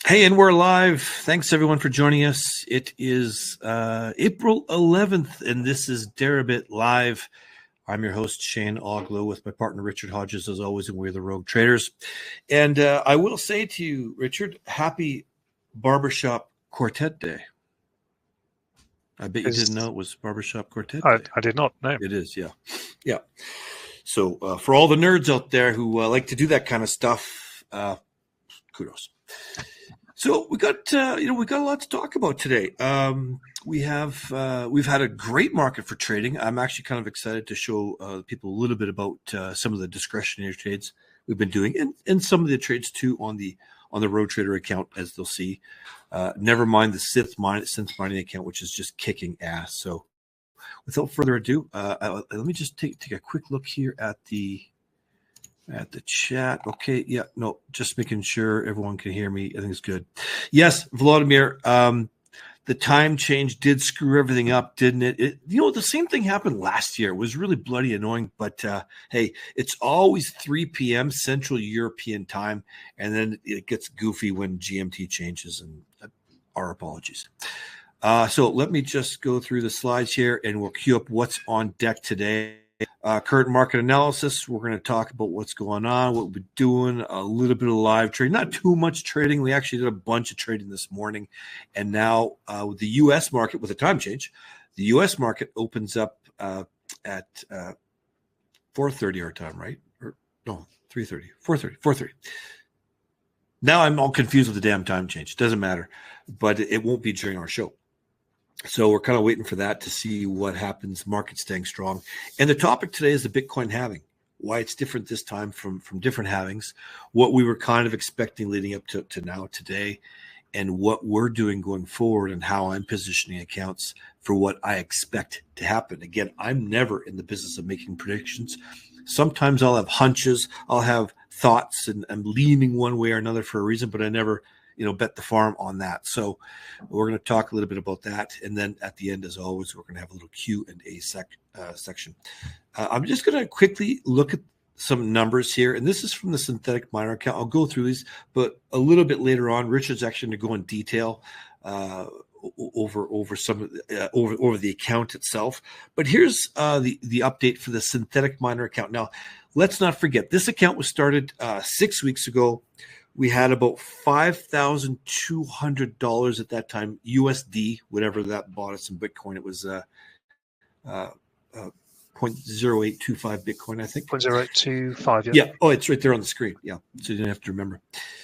Hey, and we're live. Thanks everyone for joining us. It is April 11th, and this is Deribit Live. I'm your host, Shane Oglow, with my partner, Richard Hodges, as always, and we're the Rogue Traders. And I will say to you, Richard, happy Barbershop Quartet Day. I bet you didn't know it was Barbershop Quartet Day. I did not know. It is, yeah. Yeah. So for all the nerds out there who like to do that kind of stuff, kudos. So we got we got a lot to talk about today. We've had a great market for trading. I'm actually kind of excited to show people a little bit about some of the discretionary trades we've been doing, and some of the trades too on the Road Trader account, as they'll see. Never mind the synth mining account, which is just kicking ass. So without further ado, let me just take a quick look here at the chat. Okay, yeah, no, just making sure everyone can hear me. I think it's good. Yes, Vladimir, the time change did screw everything up, didn't it? The same thing happened last year. It was really bloody annoying, but hey, it's always 3 p.m. Central European time, and then it gets goofy when GMT changes, and our apologies. So let me just go through the slides here, and we'll queue up what's on deck today. Current market analysis. We're going to talk about what's going on, what we're doing, a little bit of live trading, not too much trading. We actually did a bunch of trading this morning. And now with the U.S. market, with a time change, the U.S. market opens up at 4:30 our time, right? Or no, 3:30, 4:30. Now I'm all confused with the damn time change. Doesn't matter, but it won't be during our show. So we're kind of waiting for that to see what happens. Market staying strong. And the topic today is the Bitcoin halving, why it's different this time from different halvings, what we were kind of expecting leading up to now today, and what we're doing going forward, and how I'm positioning accounts for what I expect to happen. Again, I'm never in the business of making predictions. Sometimes I'll have hunches, I'll have thoughts, and I'm leaning one way or another for a reason, but I never bet the farm on that. So we're going to talk a little bit about that. And then at the end, as always, we're going to have a little Q&A section. I'm just going to quickly look at some numbers here. And this is from the synthetic miner account. I'll go through these, but a little bit later on, Richard's actually going to go in detail over some of over the account itself. But here's the update for the synthetic miner account. Now, let's not forget, this account was started 6 weeks ago. We had about $5,200 at that time, USD, whatever that bought us in Bitcoin. It was 0.0825 Bitcoin, I think. 0.0825, yeah. Oh, it's right there on the screen. Yeah, so you didn't have to remember.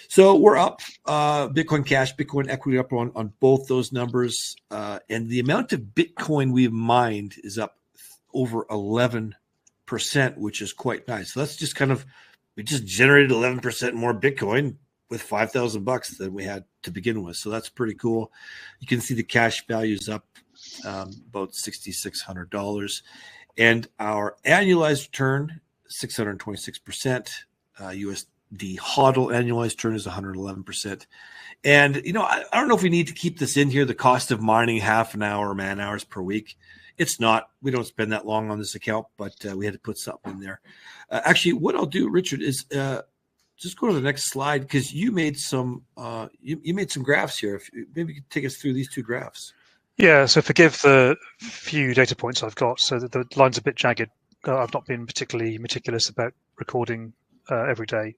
So we're up. Bitcoin Cash, Bitcoin Equity up on both those numbers. And the amount of Bitcoin we've mined is up over 11%, which is quite nice. So that's just we just generated 11% more Bitcoin with $5,000 than we had to begin with. So that's pretty cool. You can see the cash value is up about $6,600. And our annualized return, 626%. USD HODL annualized return is 111%. And, I don't know if we need to keep this in here, the cost of mining half an hour, man hours per week. It's not. We don't spend that long on this account, but we had to put something in there. Actually, what I'll do, Richard, is just go to the next slide, because you made some you made some graphs here. Maybe you could take us through these two graphs. Yeah, so forgive the few data points I've got. So the line's a bit jagged. I've not been particularly meticulous about recording every day,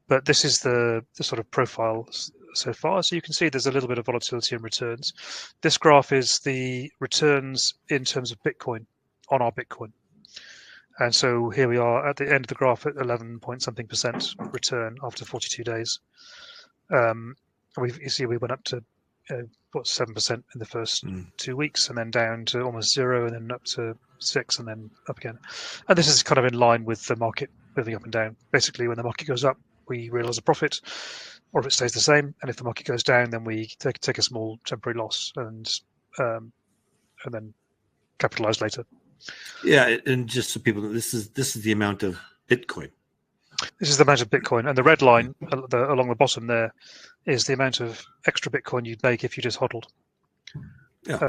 but this is the sort of profile so far. So you can see there's a little bit of volatility in returns. This graph is the returns in terms of Bitcoin on our Bitcoin. And so here we are at the end of the graph at 11-point-something% return after 42 days. You see we went up to 7% in the first 2 weeks, and then down to almost 0, and then up to 6, and then up again. And this is kind of in line with the market moving up and down. Basically, when the market goes up, we realize a profit, or if it stays the same. And if the market goes down, then we take a small temporary loss and then capitalize later. Yeah, and just so people know, this is the amount of Bitcoin. This is the amount of Bitcoin, and the red line along the bottom there is the amount of extra Bitcoin you'd make if you just hodled,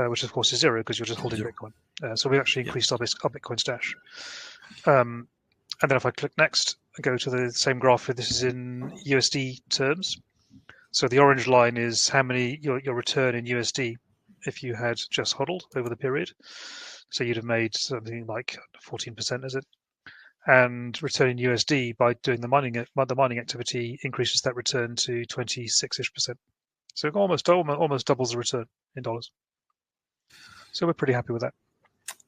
which of course is 0 because you're just holding Bitcoin. So we actually increased our Bitcoin stash. And then if I click next and go to the same graph, this is in USD terms. So the orange line is how many your return in USD if you had just hodled over the period. So you'd have made something like 14%, is it? And return in USD by doing the mining activity increases that return to 26-ish%. So it almost doubles the return in dollars. So we're pretty happy with that.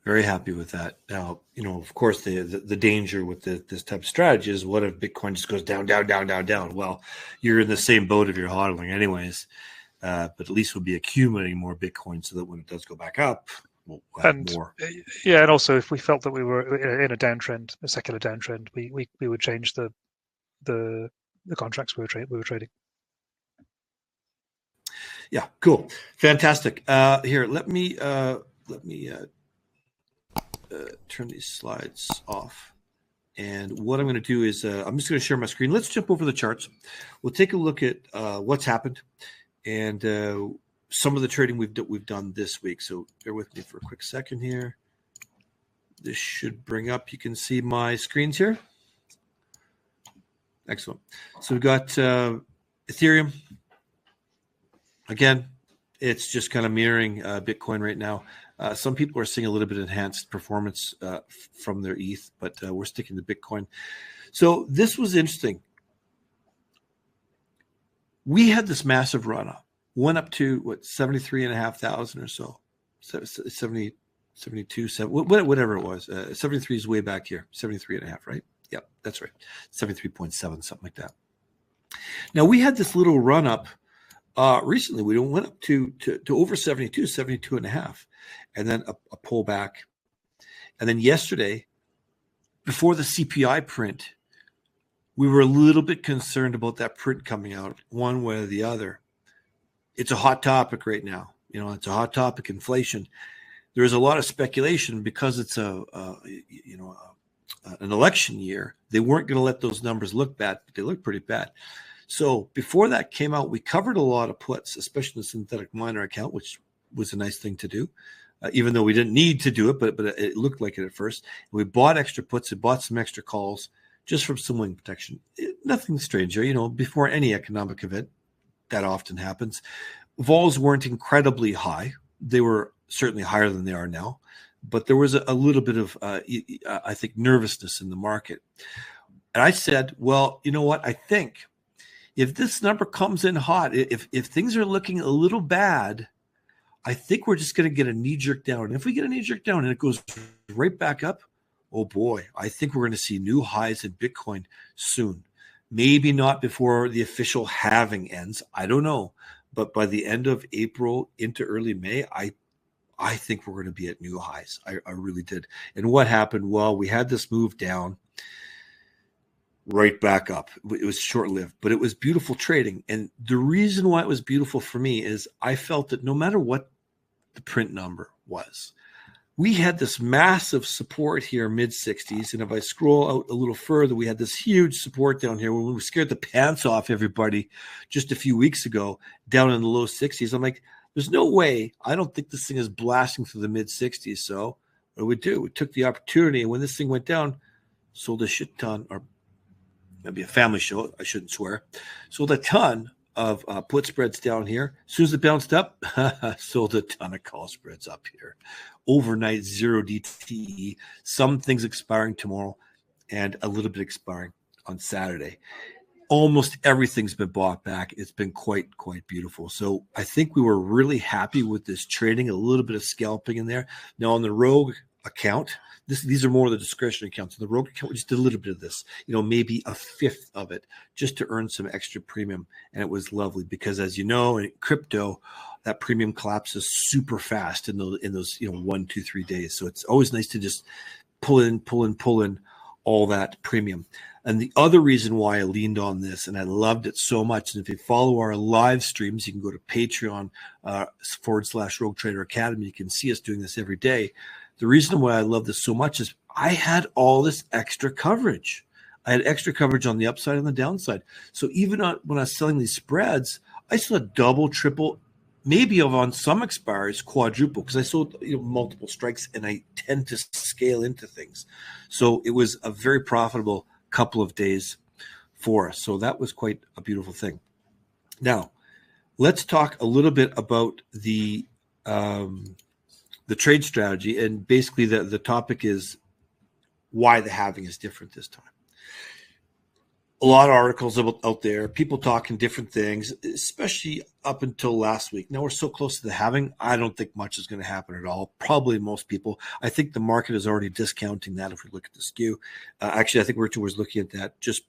Very happy with that. Now, of course, the danger with this type of strategy is what if Bitcoin just goes down, down, down, down, down? Well, you're in the same boat if you're hodling anyways, but at least we'll be accumulating more Bitcoin so that when it does go back up, we'll have more. Yeah, and also if we felt that we were in a downtrend, a secular downtrend, we would change the contracts we were trading. Yeah, cool, fantastic. Here, let me turn these slides off. And what I'm going to do is I'm just going to share my screen. Let's jump over the charts. We'll take a look at what's happened and some of the trading we've done this week. So bear with me for a quick second here. This should bring up. You can see my screens here. Excellent. So we've got Ethereum. Again, it's just kind of mirroring Bitcoin right now. Some people are seeing a little bit enhanced performance from their ETH, but we're sticking to Bitcoin. So this was interesting. We had this massive run up, went up to 73,500 or so, 70, 72, whatever it was. 73 is way back here, 73.5, right? Yep, that's right. 73.7, something like that. Now we had this little run up recently. We went up to over 72, 72.5. And then a pullback. And then yesterday, before the CPI print, we were a little bit concerned about that print coming out one way or the other. It's a hot topic right now. It's a hot topic, inflation. There's a lot of speculation because it's an election year. They weren't going to let those numbers look bad, but they look pretty bad. So before that came out, we covered a lot of puts, especially the synthetic miner account, which was a nice thing to do. Even though we didn't need to do it, but it looked like it at first. We bought extra puts and bought some extra calls just from some wing protection. Nothing strange there, before any economic event, that often happens. Vols weren't incredibly high. They were certainly higher than they are now, but there was a little bit of, I think, nervousness in the market. And I said, well, you know what? I think if this number comes in hot, if things are looking a little bad, I think we're just going to get a knee-jerk down. And if we get a knee-jerk down and it goes right back up, oh boy, I think we're going to see new highs in Bitcoin soon. Maybe not before the official halving ends. I don't know. But by the end of April into early May, I think we're going to be at new highs. I really did. And what happened? Well, we had this move down, right back up. It was short-lived, but it was beautiful trading. And the reason why it was beautiful for me is I felt that no matter what the print number was, we had this massive support here, mid-60s. And if I scroll out a little further, we had this huge support down here when we scared the pants off everybody just a few weeks ago, down in the low 60s. I'm like, there's no way. I don't think this thing is blasting through the mid-60s. So what did we do? We took the opportunity, and when this thing went down, sold a shit ton, or maybe a family show, I shouldn't swear, sold a ton of put spreads down here. As soon as it bounced up, sold a ton of call spreads up here. Overnight, 0 DTE, some things expiring tomorrow and a little bit expiring on Saturday. Almost everything's been bought back. It's been quite beautiful. So I think we were really happy with this trading, a little bit of scalping in there. Now on the Rogue account, these are more of the discretionary accounts. In the Rogue account, we just did a little bit of this, maybe a fifth of it, just to earn some extra premium. And it was lovely because, as you know, in crypto, that premium collapses super fast in those 1, 2, 3 days. So it's always nice to just pull in all that premium. And the other reason why I leaned on this, and I loved it so much, and if you follow our live streams, you can go to Patreon /Rogue Trader Academy. You can see us doing this every day. The reason why I love this so much is I had all this extra coverage. I had extra coverage on the upside and the downside. So even when I was selling these spreads, I still had double, triple, maybe on some expires, quadruple, because I sold multiple strikes, and I tend to scale into things. So it was a very profitable couple of days for us. So that was quite a beautiful thing. Now, let's talk a little bit about the trade strategy, and basically the topic is why the halving is different this time. A lot of articles out there, people talking different things, especially up until last week. Now we're so close to the halving, I don't think much is going to happen at all. Probably most people. I think the market is already discounting that if we look at the skew. Actually, I think Richard was looking at that just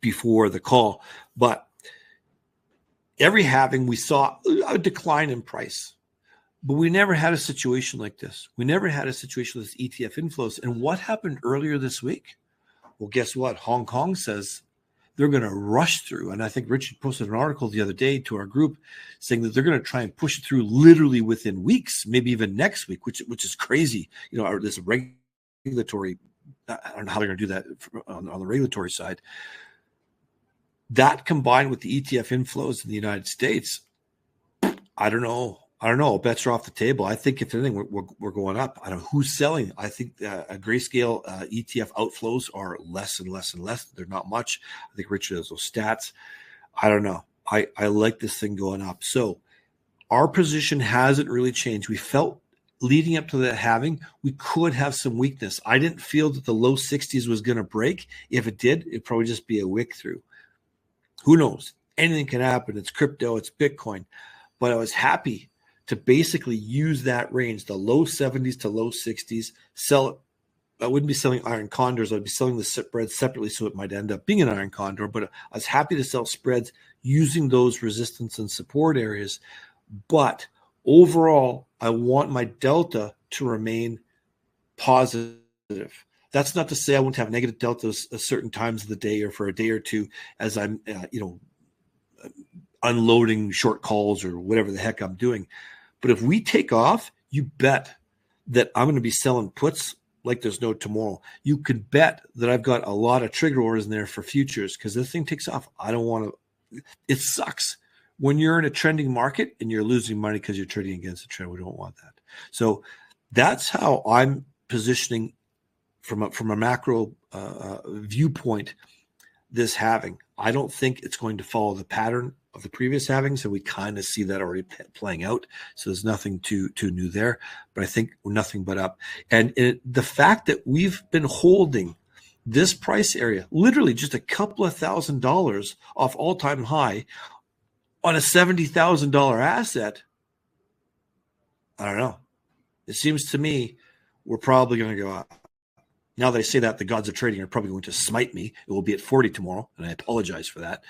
before the call. But every halving, we saw a decline in price. But we never had a situation like this. We never had a situation with this ETF inflows. And what happened earlier this week? Well, guess what? Hong Kong says they're going to rush through. And I think Richard posted an article the other day to our group saying that they're going to try and push it through literally within weeks, maybe even next week, which is crazy. You know, this regulatory, I don't know how they're going to do that on the regulatory side. That combined with the ETF inflows in the United States, I don't know. Bets are off the table. I think if anything, we're going up. I don't know who's selling. I think a grayscale ETF outflows are less and less and less. They're not much. I think Richard has those stats. I don't know. I like this thing going up. So our position hasn't really changed. We felt leading up to that halving, we could have some weakness. I didn't feel that the low 60s was going to break. If it did, it'd probably just be a wick through. Who knows? Anything can happen. It's crypto. It's Bitcoin. But I was happy to basically use that range, the low 70s to low 60s, sell it. I wouldn't be selling iron condors. I'd be selling the spreads separately, so it might end up being an iron condor. But I was happy to sell spreads using those resistance and support areas. But overall, I want my delta to remain positive. That's not to say I won't have negative deltas at certain times of the day or for a day or two as I'm, unloading short calls or whatever the heck I'm doing. But if we take off, you bet that I'm going to be selling puts like there's no tomorrow. You could bet that I've got a lot of trigger orders in there for futures because this thing takes off. I don't want to. It sucks when you're in a trending market and you're losing money because you're trading against the trend. We don't want that. So that's how I'm positioning from a macro viewpoint this halving. I don't think it's going to follow the pattern of the previous halving, so we kind of see that already playing out. So there's nothing too new there, but I think we're nothing but up. And the fact that we've been holding this price area, literally just a couple of $1,000s off all-time high on a $70,000 asset, I don't know. It seems to me we're probably going to go up. Now that I say that, the gods of trading are probably going to smite me. It will be at 40 tomorrow, and I apologize for that.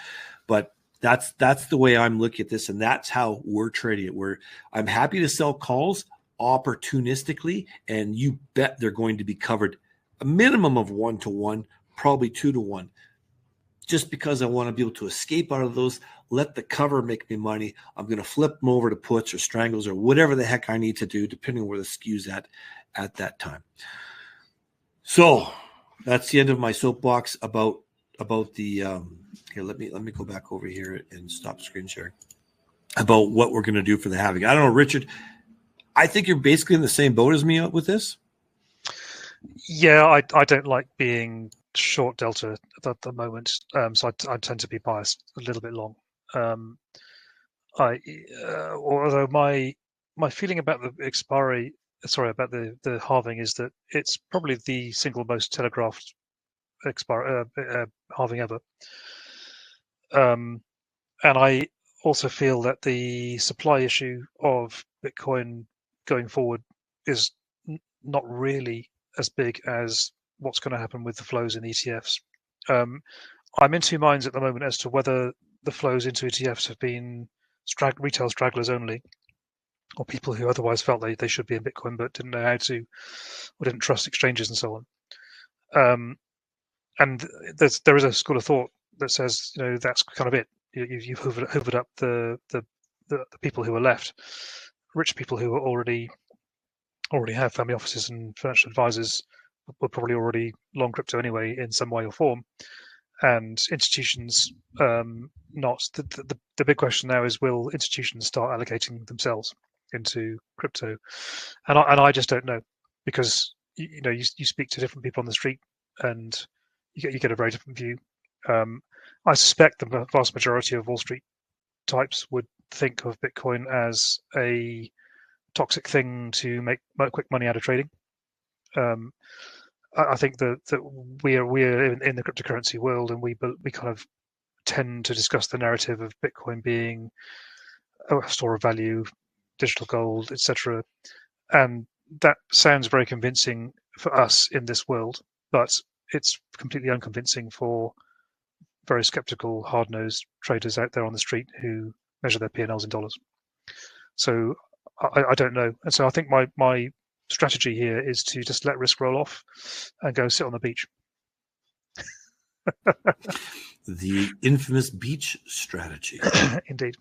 But that's the way I'm looking at this, and that's how we're trading it. I'm happy to sell calls opportunistically, and you bet they're going to be covered a minimum of 1-to-1, probably 2-to-1. Just because I want to be able to escape out of those, let the cover make me money. I'm going to flip them over to puts or strangles or whatever the heck I need to do, depending on where the skew's at that time. So that's the end of my soapbox about the here. Let me go back over here and stop screen sharing about what we're going to do for the halving. I don't know, Richard. I think you're basically in the same boat as me with this. Yeah, I don't like being short delta at the moment, so I tend to be biased a little bit long. Although my feeling about the the halving is that it's probably the single most telegraphed halving ever. And I also feel that the supply issue of Bitcoin going forward is not really as big as what's going to happen with the flows in ETFs. I'm in two minds at the moment as to whether the flows into ETFs have been retail stragglers only, or people who otherwise felt they should be in Bitcoin but didn't know how to, or didn't trust exchanges and so on. And there is a school of thought that says, that's kind of it. You've hoovered up the people who are left, rich people who are already have family offices and financial advisors were probably already long crypto anyway in some way or form, and institutions not. The big question now is, will institutions start allocating themselves into crypto? And I just don't know, because you speak to different people on the street and you get a very different view. I suspect the vast majority of Wall Street types would think of Bitcoin as a toxic thing to make quick money out of trading. I think that we're in the cryptocurrency world, and we kind of tend to discuss the narrative of Bitcoin being a store of value, digital gold, etc. And that sounds very convincing for us in this world, but it's completely unconvincing for very skeptical, hard-nosed traders out there on the street who measure their P&Ls in dollars. So I don't know. And so I think my strategy here is to just let risk roll off and go sit on the beach. The infamous beach strategy. Indeed.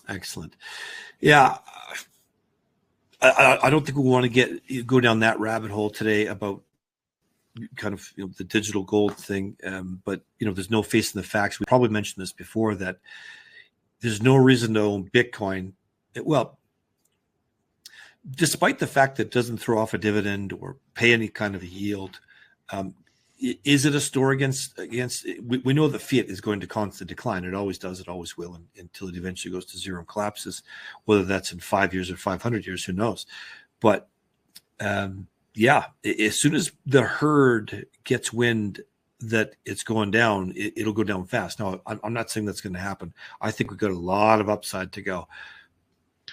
Excellent. Yeah. I don't think we want to go down that rabbit hole today about kind of the digital gold thing. But there's no facing the facts. We probably mentioned this before, that there's no reason to own Bitcoin. Well, despite the fact that it doesn't throw off a dividend or pay any kind of a yield, is it a store against? We know that fiat is going to constant decline. It always does. It always will, until it eventually goes to zero and collapses. Whether that's in 5 years or 500 years, who knows? But yeah, as soon as the herd gets wind that it's going down, it'll go down fast. Now, I'm not saying that's going to happen. I think we've got a lot of upside to go.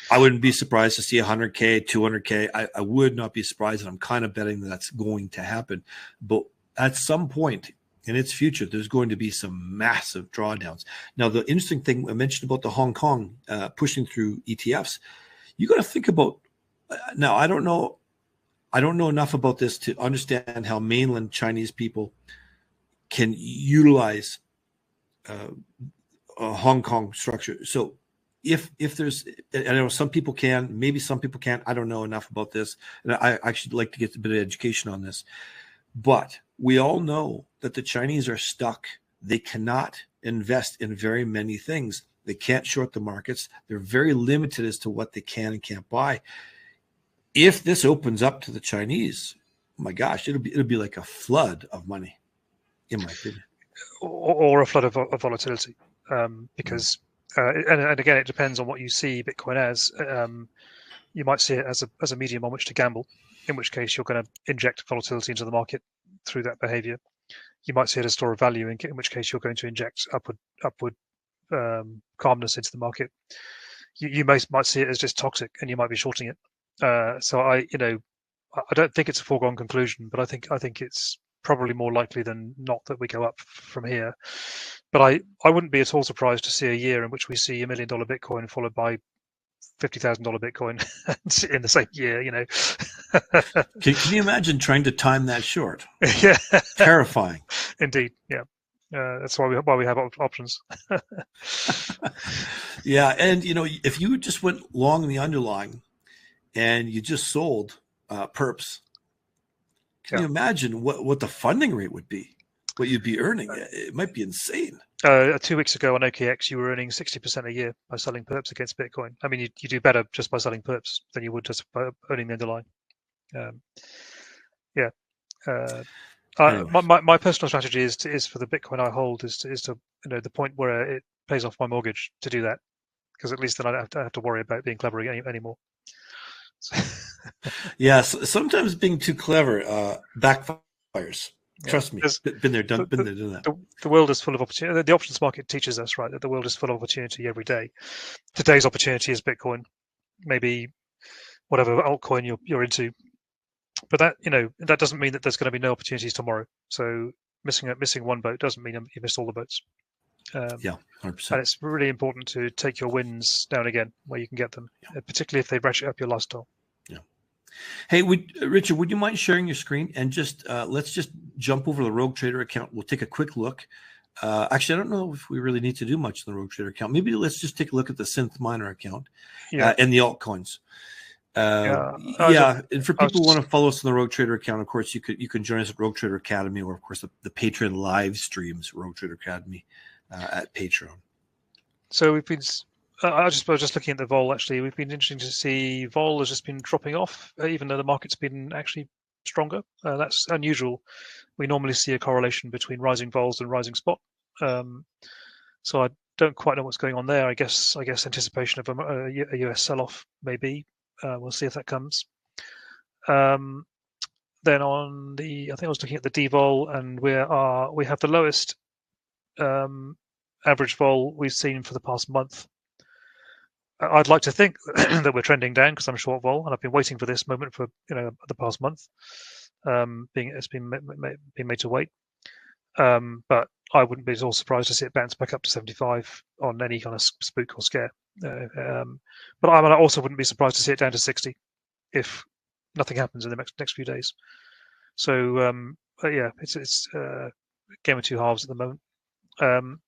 I wouldn't be surprised to see 100K, 200K. I would not be surprised, and I'm kind of betting that that's going to happen. But at some point in its future, there's going to be some massive drawdowns. Now, the interesting thing I mentioned about the Hong Kong pushing through ETFs, you got to think about. Now, I don't know enough about this to understand how mainland Chinese people can utilize a Hong Kong structure. So if there's, I know some people can, maybe some people can't. I don't know enough about this, and I actually like to get a bit of education on this. But we all know that the Chinese are stuck. They cannot invest in very many things. They can't short the markets. They're very limited as to what they can and can't buy. If this opens up to the Chinese, oh my gosh, it'll be like a flood of money, in my opinion, or a flood of volatility, because and again, it depends on what you see Bitcoin as. You might see it as a medium on which to gamble, in which case you're going to inject volatility into the market through that behavior. You might see it as a store of value, in which case you're going to inject upward calmness into the market. You might see it as just toxic, and you might be shorting it. So I don't think it's a foregone conclusion, but I think it's probably more likely than not that we go up from here. But I wouldn't be at all surprised to see a year in which we see $1 million Bitcoin followed by $50,000 Bitcoin in the same year. Can you imagine trying to time that short? Yeah, terrifying. Indeed, yeah. That's why we have options. Yeah, and if you just went long the underlying, and you just sold perps, can you imagine what the funding rate would be? What you'd be earning? It might be insane. 2 weeks ago on OKX, you were earning 60% a year by selling perps against Bitcoin. I mean, you do better just by selling perps than you would just by owning the underlying. My personal strategy is for the Bitcoin I hold is to the point where it pays off my mortgage to do that, because at least then I don't have to worry about being clever anymore. Yes, sometimes being too clever backfires. Trust me, been there, done that. The world is full of opportunity. The options market teaches us, right, that the world is full of opportunity every day. Today's opportunity is Bitcoin, maybe whatever altcoin you're into, but that doesn't mean that there's going to be no opportunities tomorrow. So missing one boat doesn't mean you missed all the boats. 100%. And it's really important to take your wins now and again where you can get them, particularly if they ratchet up your lifestyle. Yeah. Hey, Richard, would you mind sharing your screen and just let's just jump over the Rogue Trader account. We'll take a quick look. Actually, I don't know if we really need to do much in the Rogue Trader account. Maybe let's just take a look at the Synth Miner account and the altcoins. And for people who want to follow us on the Rogue Trader account, of course, you can join us at Rogue Trader Academy, or of course the Patreon live streams, Rogue Trader Academy at Patreon. So we've been. I was just looking at the vol. Actually, we've been interesting to see vol has just been dropping off, even though the market's been actually stronger. That's unusual. We normally see a correlation between rising vols and rising spot. So I don't quite know what's going on there. I guess anticipation of a US sell-off maybe. We'll see if that comes. Then on I think I was looking at the D-vol, and we have the lowest average vol we've seen for the past month. I'd like to think that we're trending down because I'm short vol, and I've been waiting for this moment for the past month. It's been made to wait. But I wouldn't be at all surprised to see it bounce back up to 75 on any kind of spook or scare. But I also wouldn't be surprised to see it down to 60 if nothing happens in the next few days. So yeah, it's a game of two halves at the moment. Then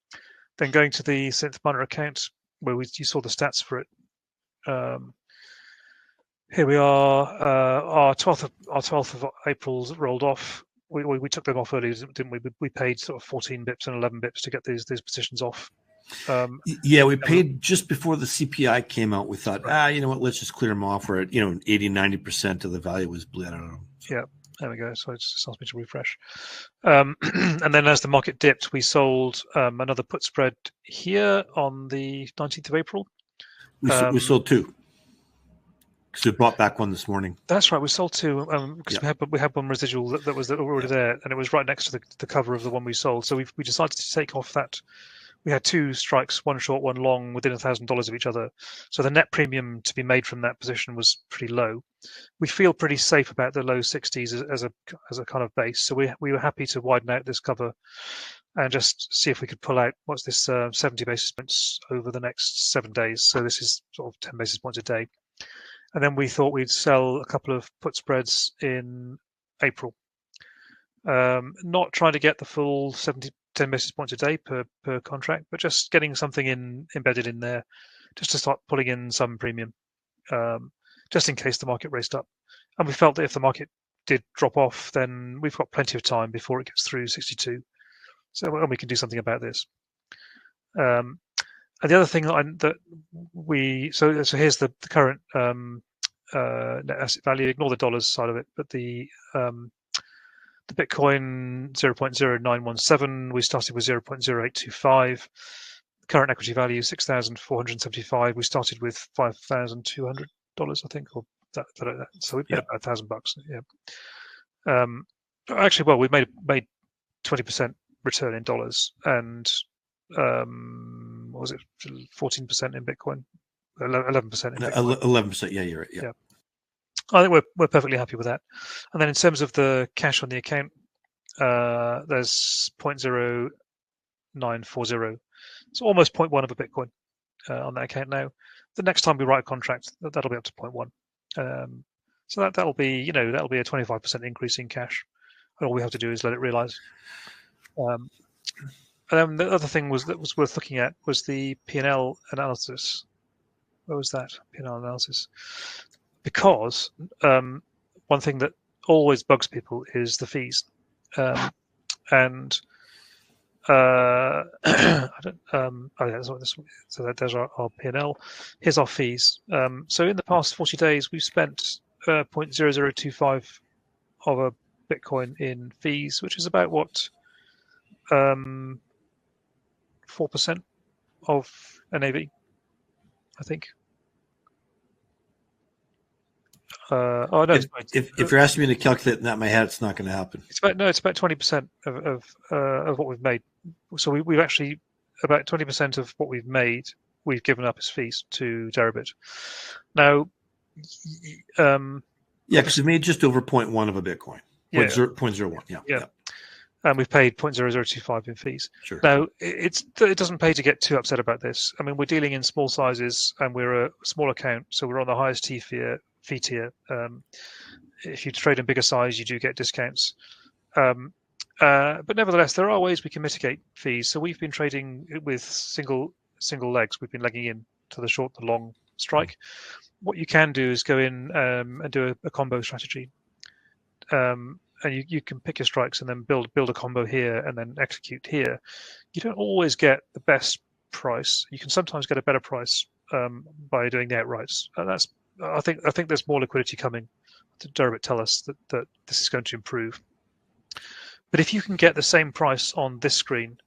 going to the synth miner account where you saw the stats for it. Here we are. Our 12th of April's rolled off. We took them off early, didn't we? We paid sort of 14 bips and 11 bips to get these positions off. Yeah, we paid just before the CPI came out. We thought, you know what, let's just clear them off. Where 80, 90% of the value was bled. I don't know. Yeah, there we go. So it just asked me to refresh. And then as the market dipped, we sold another put spread here on the 19th of April. We sold two. Because we bought back one this morning. That's right. We sold two because we had one residual that was already there, and it was right next to the cover of the one we sold. So we decided to take off that. We had two strikes, one short, one long, within $1,000 of each other. So the net premium to be made from that position was pretty low. We feel pretty safe about the low 60s as a kind of base. So we were happy to widen out this cover and just see if we could pull out 70 basis points over the next 7 days. So this is sort of 10 basis points a day. And then we thought we'd sell a couple of put spreads in April. Not trying to get the full 10 basis points a day per contract, but just getting something embedded in there just to start pulling in some premium, just in case the market raced up. And we felt that if the market did drop off, then we've got plenty of time before it gets through 62. So we can do something about this. And the other thing so here's the current net asset value. Ignore the dollars side of it, but the Bitcoin 0.0917. We started with 0.0825. Current equity value 6,475. We started with $5,200, I think, or that. So we paid about $1,000. Yeah. Actually, well, we made 20% return in dollars and. What was it? 14% in Bitcoin, 11% in Bitcoin. 11%. Yeah, you're right. Yeah. I think we're perfectly happy with that. And then in terms of the cash on the account, there's 0.0940. It's almost 0.1 of a Bitcoin on that account now. The next time we write a contract, that'll be up to 0.1. So that'll be a 25% increase in cash. And all we have to do is let it realize. And then the other thing that was worth looking at was the P&L analysis. What was that? P&L analysis. Because one thing that always bugs people is the fees. And I don't. So there's our P&L. Here's our fees. So in the past 40 days, we've spent 0.0025 of a Bitcoin in fees, which is about what 4% of NAV, I think. No. If you're asking me to calculate that in my head, it's not going to happen. It's about 20% of what we've made. So we've actually about 20% of what we've made. We've given up as fees to Deribit. Now, because we made just over 0.1 of a Bitcoin. 0.01. Yeah. And we've paid 0.0025 in fees. Sure. Now, it doesn't pay to get too upset about this. I mean, we're dealing in small sizes, and we're a small account, so we're on the highest fee tier. If you trade in bigger size, you do get discounts. But nevertheless, there are ways we can mitigate fees. So we've been trading with single legs. We've been legging in to the short, the long strike. What you can do is go in and do a combo strategy. And you can pick your strikes and then build a combo here and then execute here. You don't always get the best price. You can sometimes get a better price by doing the outrights. And I think there's more liquidity coming. Deribit tell us that this is going to improve. But if you can get the same price on this screen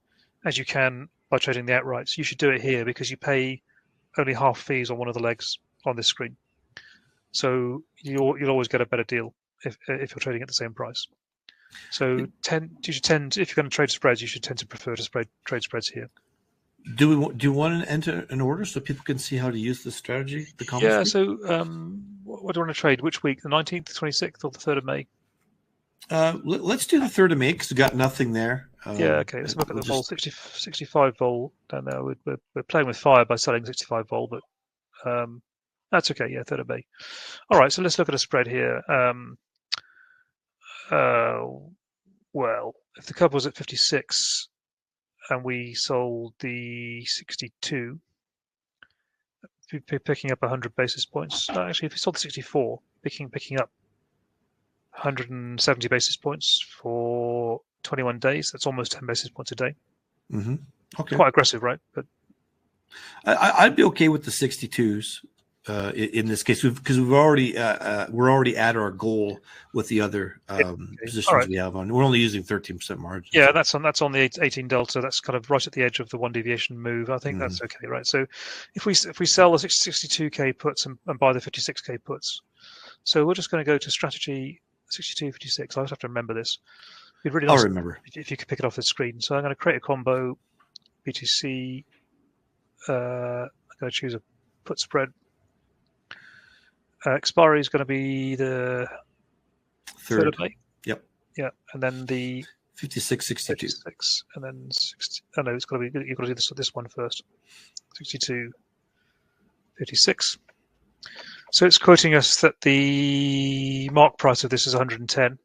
as you can by trading the outrights, you should do it here because you pay only half fees on one of the legs on this screen. So you'll always get a better deal if you're trading at the same price. So if you're going to trade spreads, you should tend to prefer to trade spreads here. Do you want to enter an order so people can see how to use the strategy? The combo Yeah. screen? So what do you want to trade? Which week? The 19th, the 26th, or the 3rd of May? Let's do the 3rd of May because we got nothing there. Yeah. Okay. Let's look at the vol 65 vol down there. We're playing with fire by selling 65 vol, but that's okay. Yeah, 3rd of May. All right. So let's look at a spread here. Well, if the cover was at 56 and we sold the 62, picking up 100 basis points. Actually, if we sold the 64, picking up 170 basis points for 21 days, that's almost 10 basis points a day. Mm-hmm. Okay. Quite aggressive, right? But I'd be okay with the 62s in this case because we're already at our goal with the other positions we have on. We're only using 13% margin. Yeah, that's on the 18 delta. That's kind of right at the edge of the one deviation move. I think that's okay, right? So if we sell the 62k puts and buy the 56k puts, so we're just going to go to strategy 62, 56. I just have to remember this. It'd be really nice. I'll remember if you could pick it off the screen. So I'm going to create a combo BTC. I'm going to choose a put spread. Expiry is going to be the 3rd of May. Yep. Yeah, and then the 56.62. 56, and then 60. Oh no, it's got to be. You've got to do this one first. 62.56. So it's quoting us that the mark price of this is 110,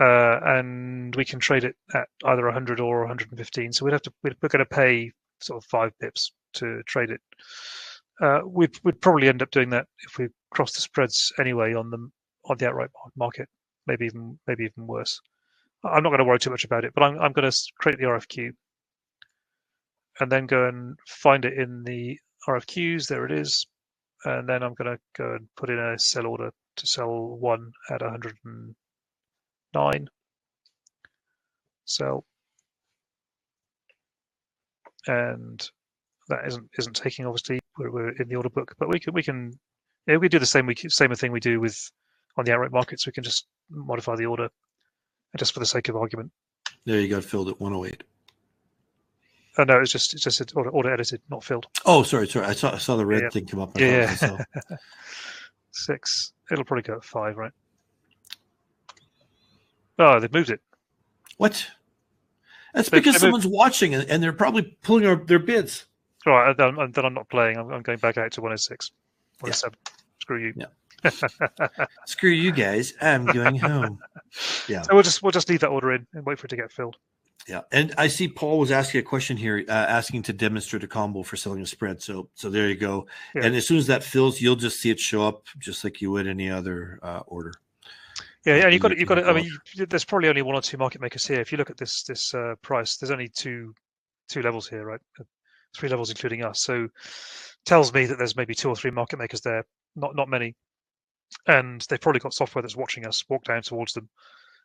and we can trade it at either 100 or 115. So we're going to pay sort of 5 pips to trade it. We'd probably end up doing that if we cross the spreads anyway on the outright market. Maybe even worse. I'm not going to worry too much about it, but I'm going to create the RFQ and then go and find it in the RFQs. There it is, and then I'm going to go and put in a sell order to sell one at 109. Sell, and that isn't taking. Obviously, we're in the order book, but we can we do the same thing we do with on the outright markets. We can just modify the order, just for the sake of argument. There you got filled at 108. Oh no, it's just order edited, not filled. Oh, sorry. I saw the red thing come up. Yeah. 6. It'll probably go at 5, right? Oh, they've moved it. What? That's because someone's watching and they're probably pulling their bids. All right, then I'm not playing. I'm going back out to 106, 107. Yeah. Screw you. Yeah. Screw you guys. I'm going home. Yeah. So we'll just leave that order in and wait for it to get filled. Yeah, and I see Paul was asking a question here, asking to demonstrate a combo for selling a spread. So there you go. Yeah. And as soon as that fills, you'll just see it show up just like you would any other order. Yeah, and you've got to. I mean, there's probably only 1 or 2 market makers here. If you look at this price, there's only two levels here, right? 3 levels including us. So tells me that there's maybe 2 or 3 market makers there, not many, and they've probably got software that's watching us walk down towards them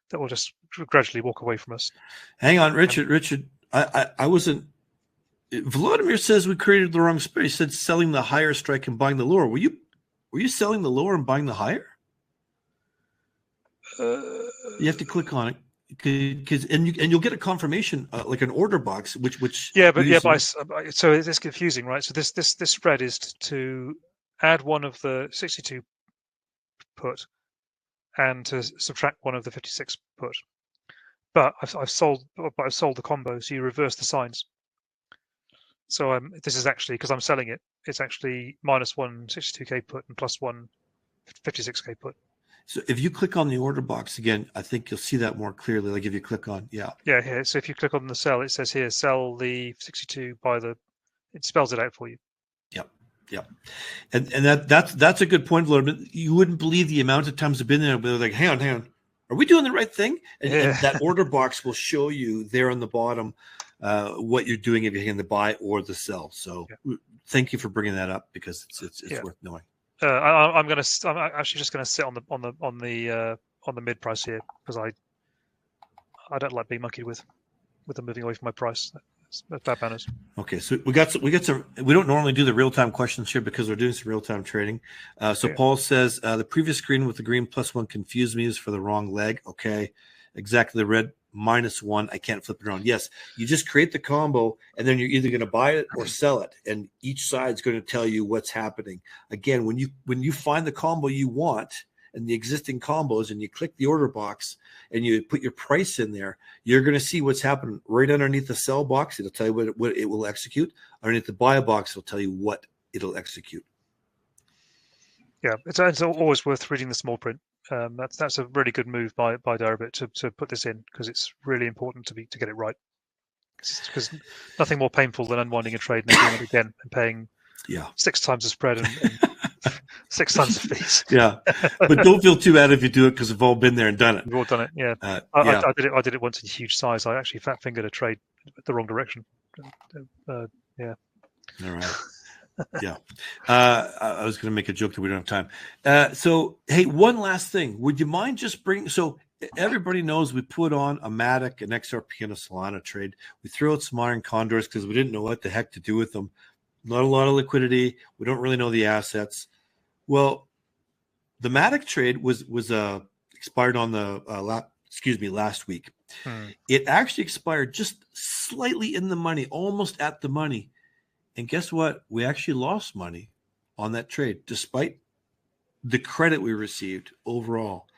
that will just gradually walk away from us. Hang on, Richard. I wasn't. Vladimir says we created the wrong spread. He said selling the higher strike and buying the lower. Were you selling the lower and buying the higher? You have to click on it because you'll get a confirmation like an order box, which so it's confusing, right? So this spread is to add one of the 62 put and to subtract one of the 56 put. But I've sold the combo, so you reverse the signs. So this is actually, because I'm selling it, it's actually minus 1 62k put and plus 1 56k put. So if you click on the order box again, I think you'll see that more clearly. Like if you click on, here. So if you click on the sell, it says here, sell the 62 by it spells it out for you. Yep. And that's a good point, Vladimir. You wouldn't believe the amount of times I've been there, but like, hang on. Are we doing the right thing? And that order box will show you there on the bottom what you're doing if you're hitting the buy or the sell. So thank you for bringing that up because it's worth knowing. I'm actually just going to sit on the mid price here because I don't like being monkeyed with them moving away from my price. bad manners. Okay, so we got some. We don't normally do the real time questions here because we're doing some real time trading. So Paul says the previous screen with the green +1 confused me, is for the wrong leg. Okay, exactly. The red -1. I can't flip it around. Yes, you just create the combo, and then you're either going to buy it or sell it, and each side's going to tell you what's happening. Again, when you find the combo you want and the existing combos, and you click the order box and you put your price in there, you're going to see what's happening right underneath the sell box. It'll tell you what it will execute. Underneath the buy box, it'll tell you what it'll execute. Yeah, it's always worth reading the small print. That's a really good move by Deribit to put this in, because it's really important to get it right. Because nothing more painful than unwinding a trade and then doing it again and paying 6 times the spread and 6 times the fees. Yeah, but don't feel too bad if you do it, because we've all been there and done it. We've all done it. Yeah, I did it once in huge size. I actually fat fingered a trade the wrong direction. Yeah. All right. Yeah. I was going to make a joke that we don't have time. So, hey, one last thing. Would you mind just bringing? So everybody knows we put on a Matic, an XRP, and a Solana trade. We threw out some iron condors because we didn't know what the heck to do with them. Not a lot of liquidity. We don't really know the assets. Well, the Matic trade was expired on the last week. It actually expired just slightly in the money, almost at the money. And guess what? We actually lost money on that trade, despite the credit we received overall,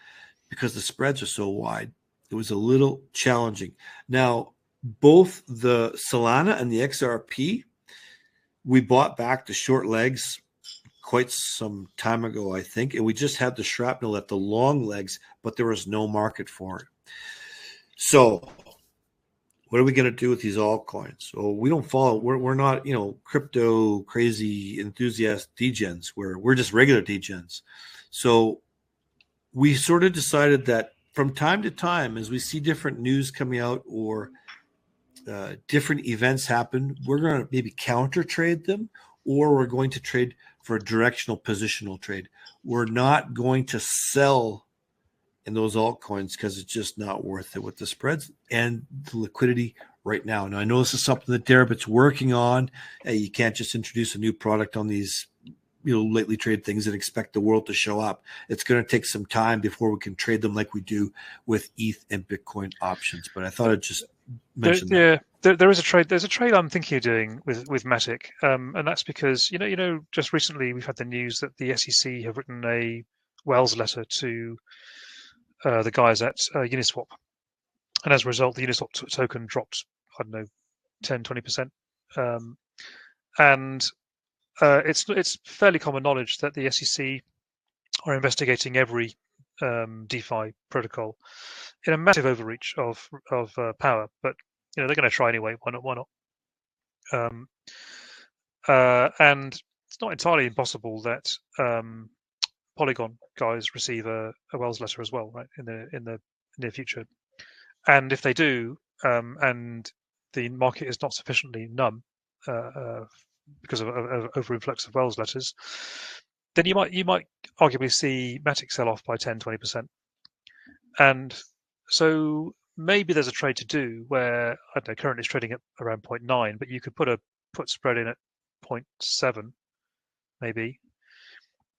because the spreads are so wide. It was a little challenging. Now, both the Solana and the XRP, we bought back the short legs quite some time ago, I think, and we just had the shrapnel at the long legs, but there was no market for it. So what are we going to do with these altcoins? So we don't follow. We're not, crypto crazy enthusiast degens. We're just regular degens. So we sort of decided that from time to time, as we see different news coming out or different events happen, we're going to maybe counter trade them, or we're going to trade for a directional positional trade. We're not going to sell in those altcoins because it's just not worth it with the spreads and the liquidity right now. Now, I know this is something that Deribit's working on. You can't just introduce a new product on these, lately trade things and expect the world to show up. It's going to take some time before we can trade them like we do with ETH and Bitcoin options. But I thought I'd just mention that. There is a trade. There's a trade I'm thinking of doing with Matic, and that's because just recently we've had the news that the SEC have written a Wells letter to the guys at Uniswap, and as a result, the Uniswap token dropped, 10-20%, and it's fairly common knowledge that the SEC are investigating every DeFi protocol in a massive overreach of power, but they're going to try anyway. Why not? And it's not entirely impossible that Polygon guys receive a Wells letter as well, right, in the near future. And if they do, and the market is not sufficiently numb because of overinflux of Wells letters, then you might arguably see Matic sell off by 10-20%. And so maybe there's a trade to do where, I don't know, currently it's trading at around 0.9, but you could put a put spread in at 0.7, maybe.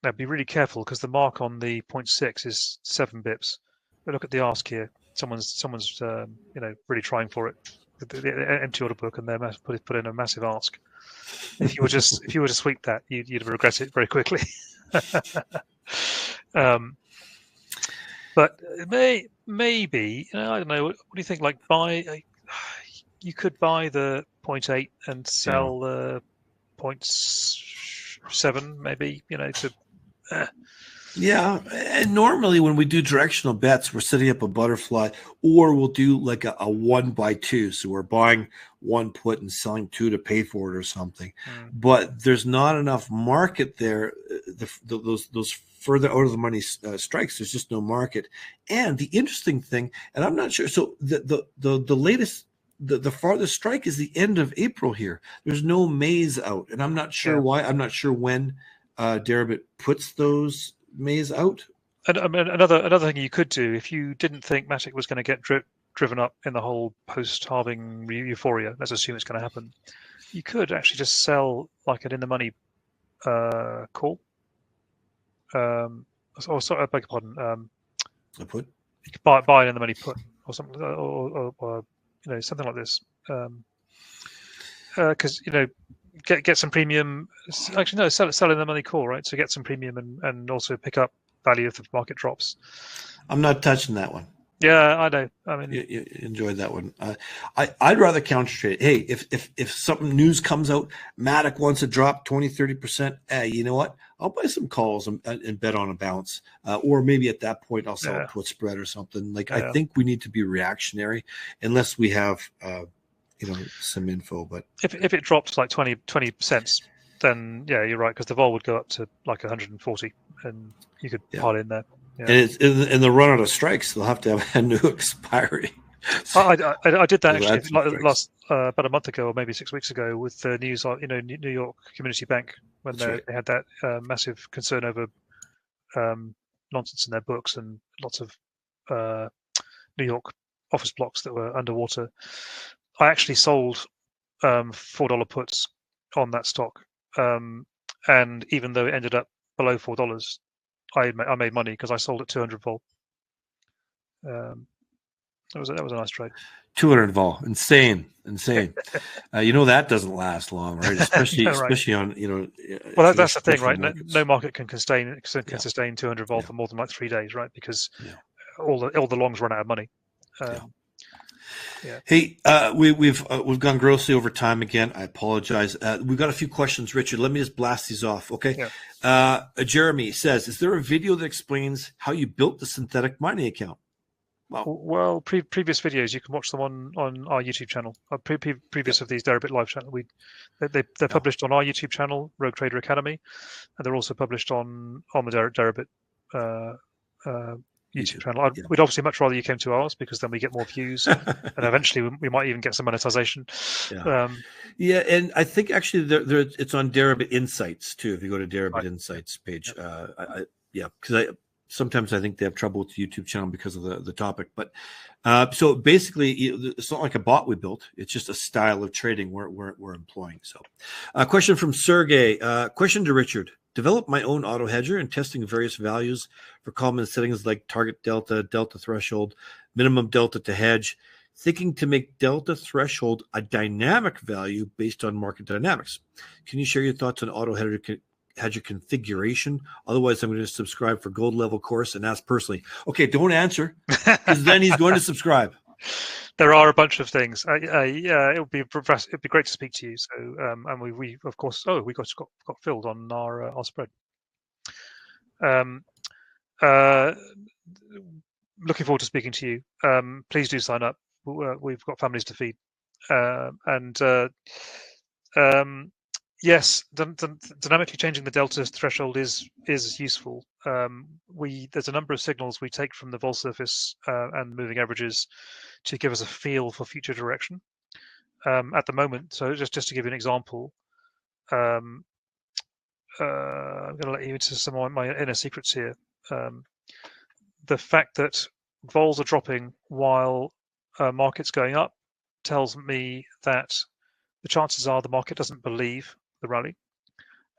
Now, be really careful because the mark on the 0.6 is 7 bips. But look at the ask here. Someone's really trying for it. The empty order book, and they put in a massive ask. If you were to sweep that, you'd regret it very quickly. But maybe I don't know. What do you think? Like you could buy the 0.8 and sell the 0.7, maybe. Yeah, and normally when we do directional bets, we're setting up a butterfly, or we'll do like a 1x2. So we're buying one put and selling 2 to pay for it or something. But there's not enough market there. Those further out of the money strikes, there's just no market. And the interesting thing, and I'm not sure. So the latest, the farthest strike is the end of April here. There's no Mays out, and I'm not sure why. I'm not sure when Deribit puts those Mays out. And another thing you could do, if you didn't think Matic was going to get driven up in the whole post-halving euphoria. Let's assume it's going to happen. You could actually just sell like an in-the-money call. Sorry, I beg your pardon. A put. You could buy an in-the-money put or something, or something like this. Because get some premium. Actually, no, sell in the money call, right? So get some premium and also pick up value if the market drops. I'm not touching that one. Yeah, I know. I mean, you enjoyed that one. I'd rather counter trade. Hey, if something news comes out, Matic wants to drop 20-30%. You know what? I'll buy some calls and bet on a bounce. Or maybe at that point I'll sell a put spread or something. I think we need to be reactionary unless we have some info. But if it drops like 20 cents, then yeah, you're right, because the vol would go up to like 140, and you could pile in there. Yeah. And it's in the run out of strikes, they'll have to have a new expiry. I did that actually last about a month ago, or maybe 6 weeks ago, with the news. New York Community Bank, when they had that massive concern over nonsense in their books and lots of New York office blocks that were underwater. I actually sold $4 puts on that stock, and even though it ended up below $4, I made money because I sold at 200 vol. That was a nice trade. 200 vol, insane. That doesn't last long, right? Especially on Well, that's the thing, right? No market can sustain 200 vol for more than like 3 days, right? Because all the longs run out of money. Hey, we've gone grossly over time again. I apologize. We've got a few questions, Richard. Let me just blast these off, okay? Yeah. Jeremy says, "Is there a video that explains how you built the synthetic mining account?" Well, previous videos, you can watch them on our YouTube channel. Previous of these Deribit live channel, they're published on our YouTube channel, Rogue Trader Academy, and they're also published on the Deribit YouTube channel. We'd obviously much rather you came to ours, because then we get more views, and eventually we might even get some monetization. And I think actually it's on Deribit Insights too. If you go to Deribit Insights page, because sometimes I think they have trouble with the YouTube channel because of the topic. But so basically, it's not like a bot we built. It's just a style of trading we're employing. So, question from Sergey. Question to Richard. Develop my own Autohedger and testing various values for common settings like target delta, delta threshold, minimum delta to hedge, thinking to make delta threshold a dynamic value based on market dynamics. Can you share your thoughts on Autohedger configuration? Otherwise, I'm going to subscribe for gold level course and ask personally. Okay, don't answer, because then he's going to subscribe. There are a bunch of things. It would be great to speak to you. So, and we of course, we got filled on our spread. Looking forward to speaking to you. Please do sign up. We've got families to feed, yes, dynamically changing the delta threshold is useful. There's a number of signals we take from the vol surface and moving averages to give us a feel for future direction. At the moment, so just to give you an example, I'm going to let you into some of my inner secrets here. The fact that vols are dropping while market's going up tells me that the chances are the market doesn't believe the rally,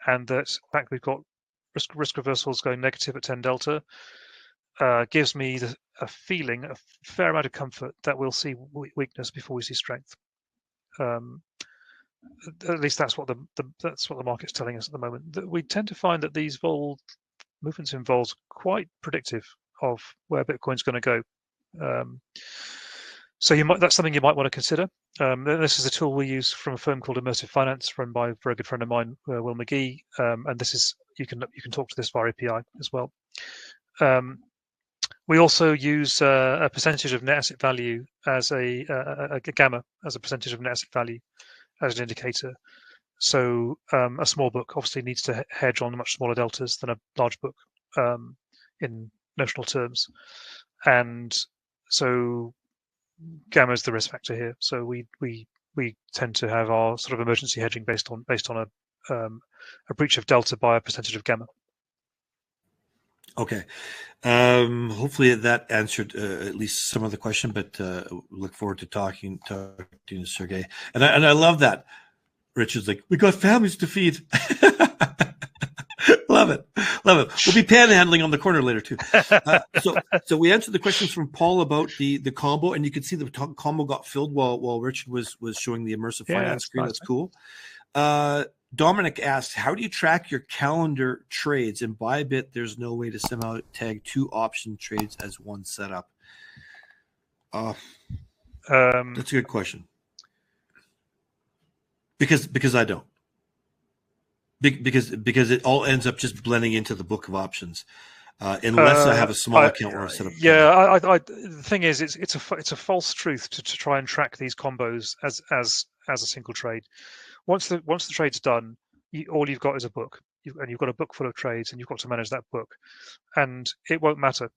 and that in fact we've got risk reversals going negative at 10 delta. Gives me a feeling, a fair amount of comfort, that we'll see weakness before we see strength. At least that's what the market's telling us at the moment. We tend to find that these movements in vols quite predictive of where Bitcoin's going to go. So that's something you might want to consider. This is a tool we use from a firm called Immersive Finance, run by a very good friend of mine, Will McGee. And this is you can talk to this via API as well. We also use a percentage of net asset value as a gamma as a percentage of net asset value as an indicator. So a small book obviously needs to hedge on much smaller deltas than a large book in notional terms, and so gamma is the risk factor here. So we tend to have our sort of emergency hedging based on a breach of delta by a percentage of gamma. Okay. Hopefully that answered at least some of the question, but look forward to talking to Sergey. And I love that. Richard's like, we got families to feed. Love it. Love it. We'll be panhandling on the corner later too. So we answered the questions from Paul about the combo, and you can see the combo got filled while Richard was showing the immersive finance screen. Nice, that's cool. Dominic asked, how do you track your calendar trades? In Bybit, there's no way to somehow tag 2 option trades as one setup. That's a good question. Because I don't. Because it all ends up just blending into the book of options, unless I have a small account where I set up. Yeah, the thing is, it's a false truth to try and track these combos as a single trade. Once the trade's done, all you've got is a book, and you've got a book full of trades, and you've got to manage that book, and it won't matter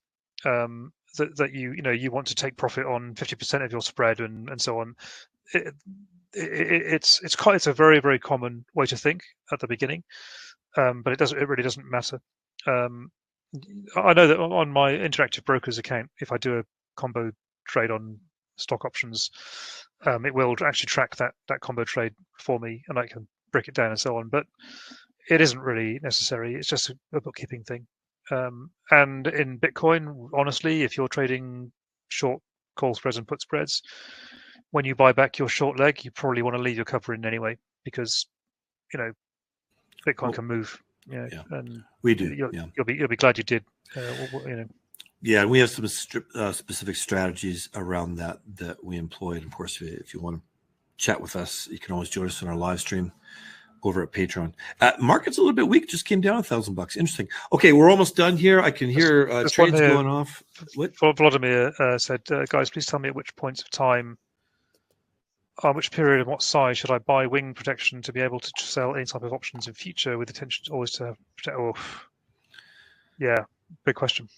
that you want to take profit on 50% of your spread and so on. It's a very, very common way to think at the beginning, but it really doesn't matter. I know that on my Interactive Brokers account, if I do a combo trade on stock options, it will actually track that combo trade for me, and I can break it down and so on. But it isn't really necessary. It's just a bookkeeping thing. And in Bitcoin, honestly, if you're trading short call spreads and put spreads, when you buy back your short leg, you probably want to leave your cover in anyway, because Bitcoin can move. And we do. You'll be glad you did. Yeah, we have some specific strategies around that we employ. And of course, if you want to chat with us, you can always join us on our live stream over at Patreon. Market's a little bit weak, just came down $1,000. Interesting. Okay, we're almost done here. I can hear trades going off. What? Vladimir said, guys, please tell me at which points of time, which period and what size should I buy wing protection to be able to sell any type of options in future with intention always to have protect? Oh, yeah, big question.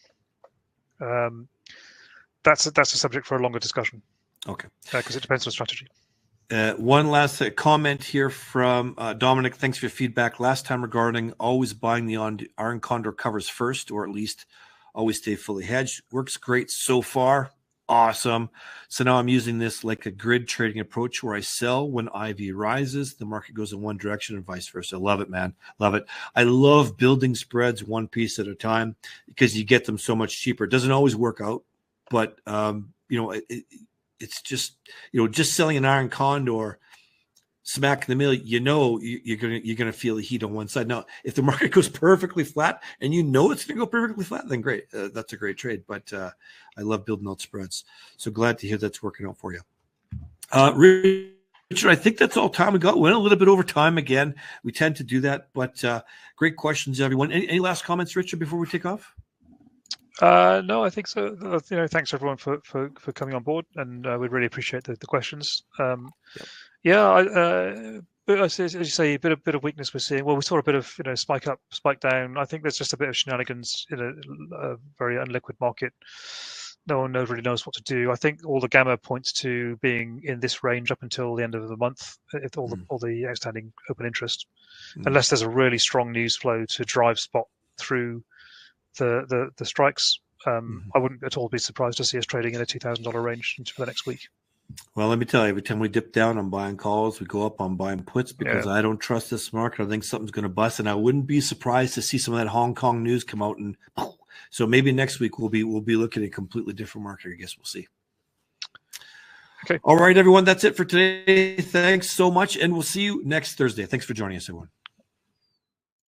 That's a subject for a longer discussion. Okay. Because it depends on strategy. One last comment here from Dominic. Thanks for your feedback. Last time regarding always buying the Iron Condor covers first, or at least always stay fully hedged. Works great so far. Awesome. So now I'm using this like a grid trading approach where I sell when IV rises, the market goes in one direction and vice versa. Love it, man. Love it. I love building spreads one piece at a time because you get them so much cheaper. It doesn't always work out, but it's just, just selling an Iron Condor smack in the middle, you're gonna feel the heat on one side. Now, if the market goes perfectly flat and it's gonna go perfectly flat, then great. That's a great trade. But I love building out spreads. So glad to hear that's working out for you. Richard, I think that's all time we got. We went a little bit over time again. We tend to do that, but great questions, everyone. Any last comments, Richard, before we take off? No, I think so. Thanks everyone for coming on board, and we really appreciate the questions. But as you say, a bit of weakness we're seeing. Well, we saw a bit of spike up, spike down. I think there's just a bit of shenanigans in a very unliquid market. No one really knows what to do. I think all the gamma points to being in this range up until the end of the month, if all the outstanding open interest, unless there's a really strong news flow to drive spot through the strikes. I wouldn't at all be surprised to see us trading in a $2,000 range for the next week. Well, let me tell you, every time we dip down, I'm buying calls. We go up, I'm buying puts because I don't trust this market. I think something's going to bust, and I wouldn't be surprised to see some of that Hong Kong news come out. And so maybe next week we'll be looking at a completely different market. I guess we'll see. Okay. All right, everyone. That's it for today. Thanks so much, and we'll see you next Thursday. Thanks for joining us, everyone.